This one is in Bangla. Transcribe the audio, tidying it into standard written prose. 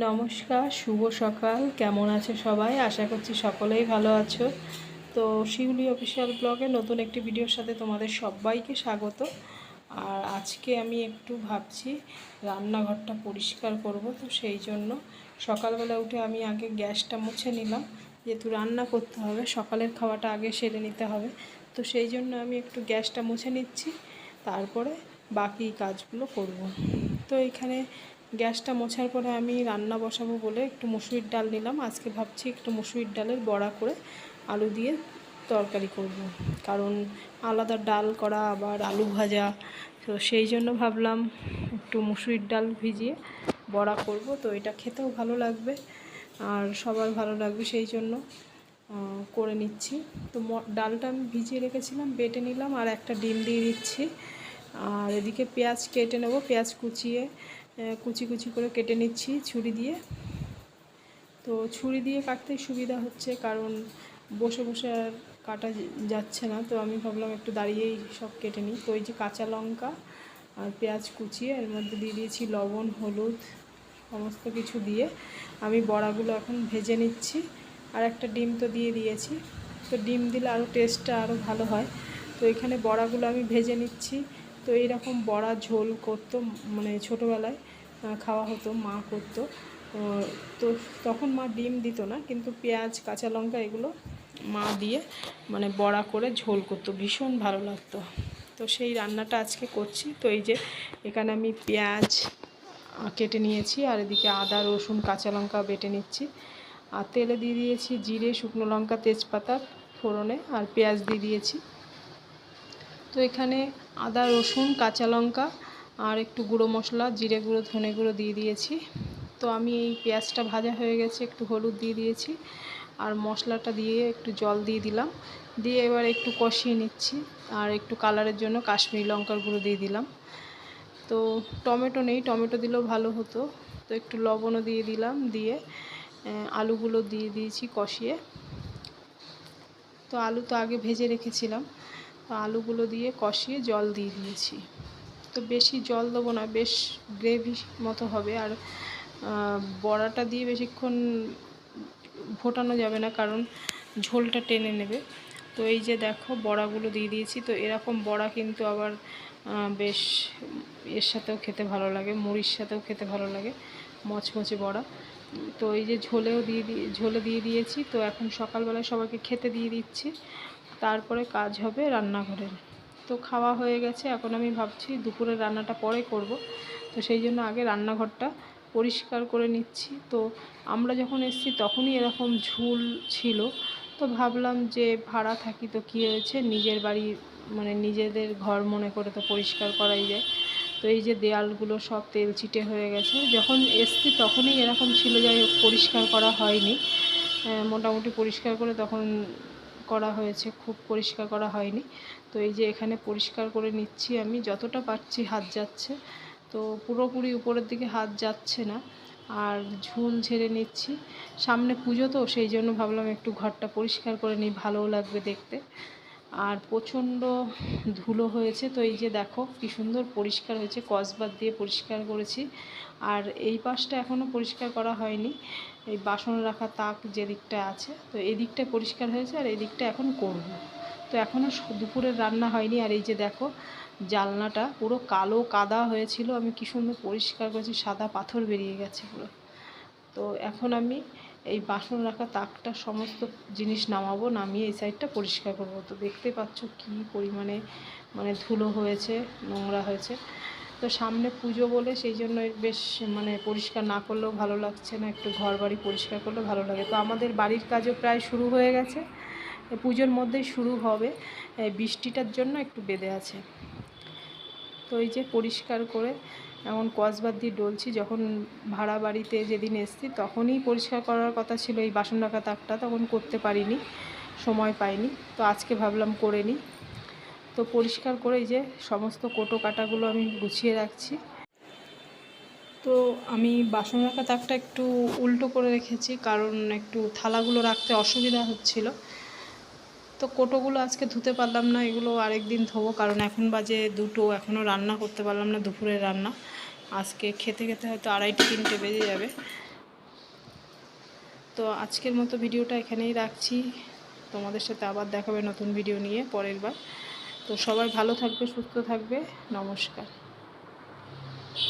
নমস্কার, শুভ সকাল। কেমন আছে সবাই? আশা করছি সকলেই ভালো আছো। তো শিউলি অফিসিয়াল ব্লগে নতুন একটি ভিডিওর সাথে তোমাদের সবাইকে স্বাগত। আর আজকে আমি একটু ভাবছি রান্নাঘরটা পরিষ্কার করব, তো সেই জন্য সকালবেলা উঠে আমি আগে গ্যাসটা মুছে নিলাম, যেহেতু রান্না করতে হবে, সকালের খাওয়াটা আগে সেরে নিতে হবে। তো সেই জন্য আমি একটু গ্যাসটা মুছে নিচ্ছি, তারপরে বাকি কাজগুলো করব। তো এখানে গ্যাসটা মোছার পরে আমি রান্না বসাবো বলে একটু মুসুরির ডাল নিলাম। আজকে ভাবছি একটু মুসুরির ডালের বড়া করে আলু দিয়ে তরকারি করব, কারণ আলাদা ডাল করা আবার আলু ভাজা, তো সেই জন্য ভাবলাম একটু মুসুরির ডাল ভিজিয়ে বড়া করব। তো এটা খেতেও ভালো লাগবে আর সবার ভালো লাগবে, সেই জন্য করে নিচ্ছি। তো ডালটা আমি ভিজিয়ে রেখেছিলাম, বেটে নিলাম আর একটা ডিম দিয়ে দিচ্ছি। আর এদিকে পেঁয়াজ কেটে নেব, পেঁয়াজ কুচি কুচি করে কেটে নিচ্ছি ছুরি দিয়ে। তো ছুরি দিয়ে কাটতেই সুবিধা হচ্ছে, কারণ বসে বসে আর কাটা যাচ্ছে না। তো আমি ভাবলাম একটু দাঁড়িয়েই সব কেটে নিই। তো এই যে কাঁচা লঙ্কা আর পেঁয়াজ কুচিয়ে এর মধ্যে দিয়ে দিয়েছি লবণ, হলুদ, সমস্ত কিছু দিয়ে আমি বড়াগুলো এখন ভেজে নিচ্ছি। আর একটা ডিম তো দিয়ে দিয়েছি, তো ডিম দিলে আরও টেস্টটা আরও ভালো হয়। তো এখানে বড়াগুলো আমি ভেজে নিচ্ছি। তো এইরকম বড়া ঝোল করতো, মানে ছোটোবেলায় খাওয়া হতো, মা করতো। তো তখন মা ডিম দিত না, কিন্তু পেঁয়াজ, কাঁচা লঙ্কা এগুলো মা দিয়ে মানে বড়া করে ঝোল করতো, ভীষণ ভালো লাগতো। তো সেই রান্নাটা আজকে করছি। তো এই যে এখানে আমি পেঁয়াজ কেটে নিয়েছি, আর এদিকে আদা, রসুন, কাঁচা লঙ্কা বেটে নিচ্ছি। আর তেলে দিয়ে দিয়েছি জিরে, শুকনো লঙ্কা, তেজপাতা ফোড়নে, আর পেঁয়াজ দিয়ে দিয়েছি। তো এখানে আদা, রসুন, কাঁচা লঙ্কা আর একটু গুঁড়ো মশলা, জিরে গুঁড়ো, ধনে গুঁড়ো দিয়ে দিয়েছি। তো আমি এই পেঁয়াজটা ভাজা হয়ে গেছে, একটু হলুদ দিয়ে দিয়েছি আর মশলাটা দিয়ে একটু জল দিয়ে দিলাম, দিয়ে এবার একটু কষিয়ে নিচ্ছি। আর একটু কালারের জন্য কাশ্মীরি লঙ্কার গুঁড়ো দিয়ে দিলাম। তো টমেটো নেই, টমেটো দিলেও ভালো হতো। তো একটু লবণও দিয়ে দিলাম, দিয়ে আলুগুলো দিয়ে দিয়েছি কষিয়ে। তো আলু তো আগে ভেজে রেখেছিলাম, তো আলুগুলো দিয়ে কষিয়ে জল দিয়ে দিয়েছি। তো বেশি জল দেবো না, বেশ গ্রেভি মতো হবে। আর বড়াটা দিয়ে বেশিক্ষণ ফোটানো যাবে না, কারণ ঝোলটা টেনে নেবে। তো এই যে দেখো বড়াগুলো দিয়ে দিয়েছি। তো এরকম বড়া কিন্তু আবার বেশ এর সাথেও খেতে ভালো লাগে, মুড়ির সাথেও খেতে ভালো লাগে, মচমচে বড়া। তো এই যে ঝোলে দিয়ে দিয়েছি। তো এখন সকালবেলায় সবাইকে খেতে দিয়ে দিচ্ছি, তারপরে কাজ হবে রান্নাঘরের। তো খাওয়া হয়ে গেছে, এখন আমি ভাবছি দুপুরের রান্নাটা পরে করব। তো সেই জন্য আগে রান্নাঘরটা পরিষ্কার করে নিচ্ছি। তো আমরা যখন এসেছি তখনই এরকম ঝুল ছিল। তো ভাবলাম যে ভাড়া থাকি তো কী হয়েছে, নিজের বাড়ি মানে নিজেদের ঘর মনে করে তো পরিষ্কার করাই যায়। তো এই যে দেয়ালগুলো সব তেল চিটে হয়ে গেছে, যখন এসছি তখনই এরকম ছিল, যাই হোক পরিষ্কার করা হয়নি। মোটামুটি পরিষ্কার করে তখন করা হয়েছে, খুব পরিষ্কার করা হয়নি। তো এই যে এখানে পরিষ্কার করে নিচ্ছি আমি, যতটা পারছি হাত যাচ্ছে। তো পুরোপুরি উপরের দিকে হাত যাচ্ছে না, আর ঝুল ঝেড়ে নিচ্ছি। সামনে পুজো, তো সেই জন্য ভাবলাম একটু ঘরটা পরিষ্কার করে নিই, ভালোও লাগবে দেখতে। আর প্রচণ্ড ধুলো হয়েছে। তো এই যে দেখো কি সুন্দর পরিষ্কার হয়েছে, কসবাত দিয়ে পরিষ্কার করেছি। আর এই পাশটা এখনও পরিষ্কার করা হয়নি, এই বাসন রাখা তাক যে দিকটা আছে, তো এই দিকটা পরিষ্কার হয়েছে আর এই দিকটা এখন করব। তো এখনও দুপুরের রান্না হয়নি। আর এই যে দেখো জানলাটা পুরো কালো কাদা হয়েছিল, আমি কি সুন্দর পরিষ্কার করেছি, সাদা পাথর বেরিয়ে গেছে পুরো। তো এখন আমি এই বাসন রাখা তাকটা সমস্ত জিনিস নামাবো, নামিয়ে এই সাইডটা পরিষ্কার করব। তো দেখতে পাচ্ছ কী পরিমাণে মানে ধুলো হয়েছে, নোংরা হয়েছে। তো সামনে পুজো বলে সেই জন্য বেশ মানে পরিষ্কার না করলেও ভালো লাগছে না, একটু ঘর বাড়ি পরিষ্কার করলে ভালো লাগে। তো আমাদের বাড়ির কাজও প্রায় শুরু হয়ে গেছে, পুজোর মধ্যেই শুরু হবে, বৃষ্টিটার জন্য একটু বেঁধে আছে। তো এই যে পরিষ্কার করে এমন কসবাত দিয়ে ডলছি। যখন ভাড়া বাড়িতে যেদিন এসেছি তখনই পরিষ্কার করার কথা ছিল এই বাসন রাখা তাকটা, তখন করতে পারিনি, সময় পাইনি। তো আজকে ভাবলাম করে নিই। তো পরিষ্কার করে এই যে সমস্ত কোটো কাটাগুলো আমি গুছিয়ে রাখছি। তো আমি বাসন রাখা তাকটা একটু উল্টো করে রেখেছি, কারণ একটু থালাগুলো রাখতে অসুবিধা হচ্ছিল। তো কোটোগুলো আজকে ধুতে পারলাম না, এগুলো আরেক দিন ধোবো, কারণ এখন বাজে 2টো, এখনও রান্না করতে পারলাম না দুপুরের রান্না। আজকে খেতে খেতে হয়তো 2:30-3টে বেজে যাবে। তো আজকের মতো ভিডিওটা এখানেই রাখছি। তোমাদের সাথে আবার দেখাবে নতুন ভিডিও নিয়ে পরের বার। তো সবাই ভালো থাকবে, সুস্থ থাকবে। নমস্কার।